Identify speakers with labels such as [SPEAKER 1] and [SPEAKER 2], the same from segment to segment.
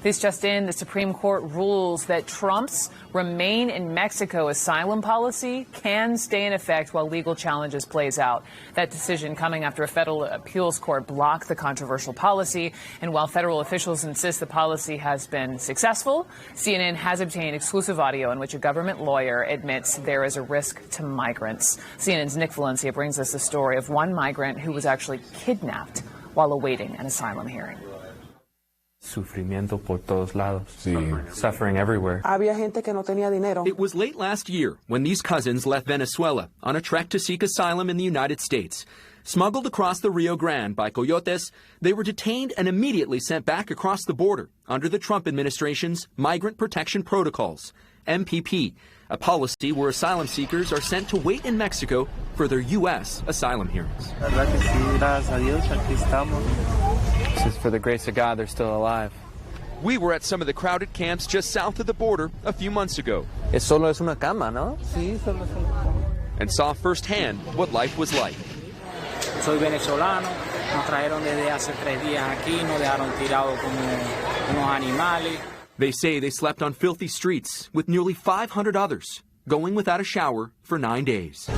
[SPEAKER 1] This just in, the Supreme Court rules that Trump's remain in Mexico asylum policy can stay in effect while legal challenges plays out. That decision coming after a federal appeals court blocked the controversial policy. And while federal officials insist the policy has been successful, CNN has obtained exclusive audio in which a government lawyer admits there is a risk to migrants. CNN's Nick Valencia brings us the story of one migrant who was actually kidnapped while awaiting an asylum hearing.
[SPEAKER 2] Sufrimiento por todos lados. Sí. Suffering everywhere.
[SPEAKER 3] Había gente que no tenía dinero.
[SPEAKER 4] It was late last year when these cousins left Venezuela on a trek to seek asylum in the United States. Smuggled across the Rio Grande by coyotes, they were detained and immediately sent back across the border under the Trump administration's Migrant Protection Protocols, MPP, a policy where asylum seekers are sent to wait in Mexico for their U.S. asylum hearings.
[SPEAKER 2] This is for the grace of God, they're still alive.
[SPEAKER 4] We were at some of the crowded camps just south of the border a few months ago.
[SPEAKER 2] Solo es una cama, ¿no?
[SPEAKER 3] Sí, solo es una cama.
[SPEAKER 4] And saw firsthand what life was like.
[SPEAKER 5] Soy venezolano, nos trajeron desde hace 3 días aquí, nos dejaron tirados como unos animales.
[SPEAKER 4] They say they slept on filthy streets with nearly 500 others, going without a shower for 9 days.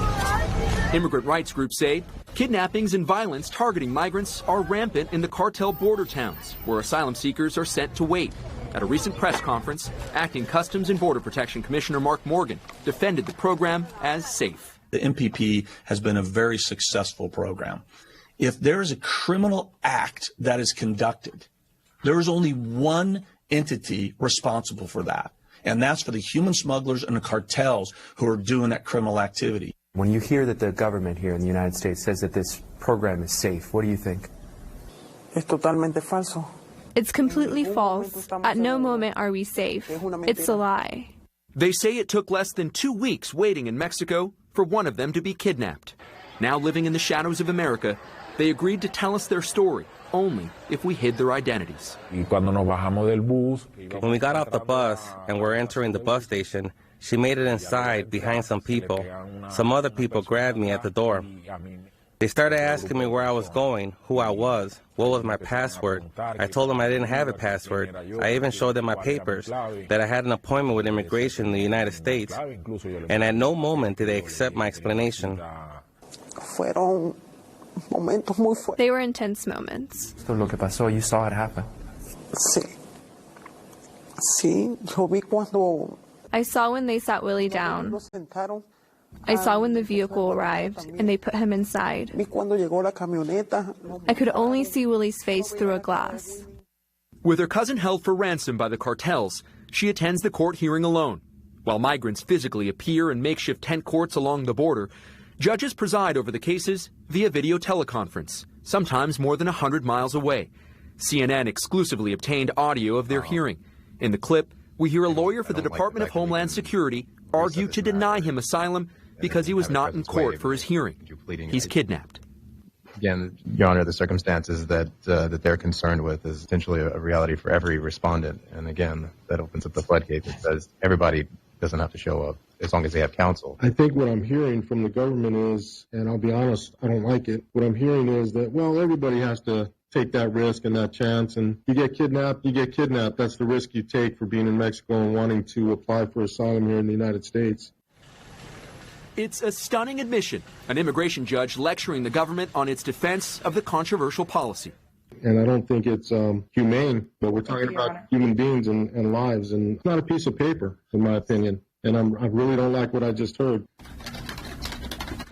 [SPEAKER 4] Immigrant rights groups say kidnappings and violence targeting migrants are rampant in the cartel border towns, where asylum seekers are sent to wait. At a recent press conference, Acting Customs and Border Protection Commissioner Mark Morgan defended the program as safe.
[SPEAKER 6] The MPP has been a very successful program. If there is a criminal act that is conducted, there is only one entity responsible for that, and that's for the human smugglers and the cartels who are doing that criminal activity.
[SPEAKER 2] When you hear that the government here in the United States says that this program is safe, what do you think?
[SPEAKER 3] Es totalmente falso.
[SPEAKER 7] It's completely false. At no moment are we safe. It's a lie.
[SPEAKER 4] They say it took less than 2 weeks waiting in Mexico for one of them to be kidnapped. Now living in the shadows of America, they agreed to tell us their story only if we hid their identities.
[SPEAKER 8] When
[SPEAKER 9] we got off the bus and were entering the bus station, she made it inside behind some people. Some other people grabbed me at the door. They started asking me where I was going, who I was, what was my password. I told them I didn't have a password. I even showed them my papers, that I had an appointment with immigration in the United States. And at no moment did they accept my explanation.
[SPEAKER 7] They were intense moments.
[SPEAKER 2] So lo que pasó, you saw it happen.
[SPEAKER 3] Sí, yo vi cuando
[SPEAKER 7] I saw when they sat Willie down. I saw when the vehicle arrived and they put him inside. I could only see Willie's face through a glass.
[SPEAKER 4] With her cousin held for ransom by the cartels, she attends the court hearing alone. While migrants physically appear in makeshift tent courts along the border, judges preside over the cases via video teleconference, sometimes more than 100 miles away. CNN exclusively obtained audio of their hearing. In the clip, we hear a lawyer for the Department of Homeland Security argue to deny him asylum because he was not in court for his hearing. He's kidnapped.
[SPEAKER 10] Again, Your Honor, the circumstances that they're concerned with is essentially a reality for every respondent. And again, that opens up the floodgates and says everybody doesn't have to show up as long as they have counsel.
[SPEAKER 8] I think what I'm hearing from the government is, and I'll be honest, I don't like it. What I'm hearing is that, well, everybody has to take that risk and that chance, and you get kidnapped, you get kidnapped. That's the risk you take for being in Mexico and wanting to apply for asylum here in the United States.
[SPEAKER 4] It's a stunning admission, an immigration judge lecturing the government on its defense of the controversial policy.
[SPEAKER 8] And I don't think it's humane, but we're talking about human beings and lives, and it's not a piece of paper, in my opinion. And I really don't like what I just heard.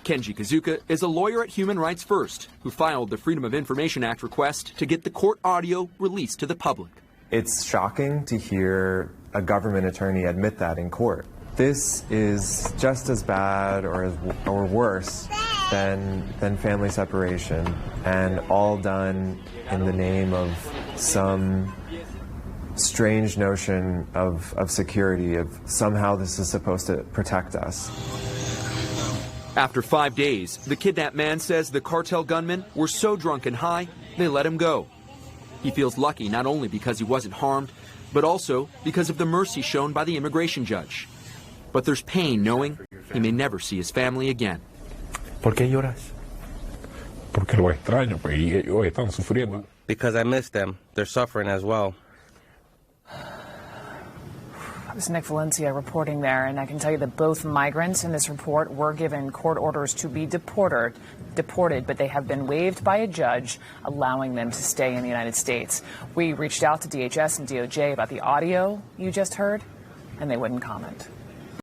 [SPEAKER 4] Kenni Kizuka is a lawyer at Human Rights First who filed the Freedom of Information Act request to get the court audio released to the public.
[SPEAKER 11] It's shocking to hear a government attorney admit that in court. This is just as bad or worse than family separation, and all done in the name of some strange notion of security, of somehow this is supposed to protect us.
[SPEAKER 4] After 5 days, the kidnapped man says the cartel gunmen were so drunk and high, they let him go. He feels lucky not only because he wasn't harmed, but also because of the mercy shown by the immigration judge. But there's pain knowing he may never see his family again.
[SPEAKER 2] ¿Por qué lloras?
[SPEAKER 8] Porque lo extraño, pues ellos están sufriendo.
[SPEAKER 9] Because I miss them. They're suffering as well.
[SPEAKER 1] This is Nick Valencia reporting there, and I can tell you that both migrants in this report were given court orders to be deported, but they have been waived by a judge, allowing them to stay in the United States. We reached out to DHS and DOJ about the audio you just heard, and they wouldn't comment.